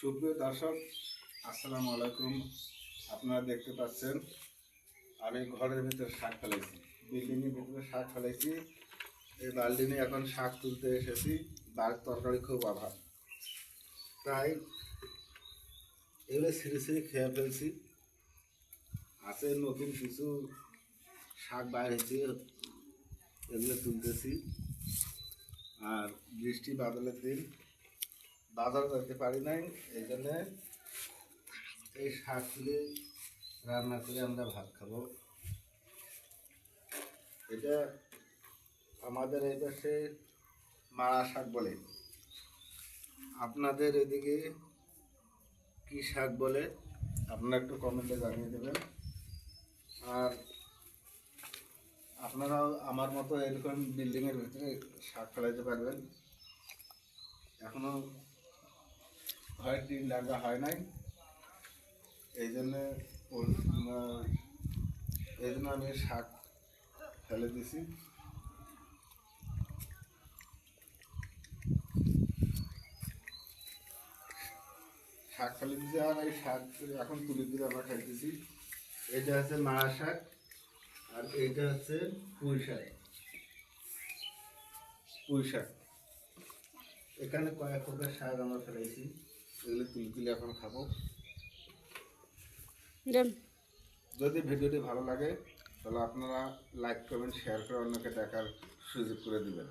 সুপ্রিয় দর্শক, আসসালামু আলাইকুম। আপনারা দেখতে পাচ্ছেন আমি ঘরের ভিতরে শাক ফেলাইছি, বিল্ডিংয়ের ভিতরে শাক ফেলাইছি। এই বাল্ডিনে এখন শাক তুলতে এসেছি। তরকারি খুব অভাব, তাই এগুলো ছিঁড়ে ছিঁড়ে খেয়ে ফেলছি। আছে নতুন কিছু শাক বাইর হয়েছে, এগুলো তুলতেছি। আর বৃষ্টি বাদলের দিন, বাজার যেতে পারি নাই, এই জন্যে এই শাক তুলে রান্না করে আমরা ভাত খাবো। এটা আমাদের এই পাশে মারা শাক বলে, আপনাদের এদিকে কি শাক বলে আপনারা একটু কমেন্টে জানিয়ে দেবেন। আর আপনারাও আমার মতো এরকম বিল্ডিংয়ের ভিতরে শাক ফেলাইতে পারবেন। এখনো ঘরের টিন লাগা হয় নাই, এই জন্যে আমি শাক ফেলে দিছি। শাক ফেলে দিয়েছি, আর এই শাক এখন তুলে তুলে আমরা খাইতেছি। এটা হচ্ছে মারা শাক, আর এইটা হচ্ছে পুঁই শাক। পুঁই শাক, এখানে কয়েক প্রকার শাক আমরা ফেলেছি, এগুলো তুলে তুলে এখন খাবো। যদি ভিডিওটি ভালো লাগে তাহলে আপনারা লাইক করবেন, শেয়ার করে অন্যকে দেখার সুযোগ করে দেবেন।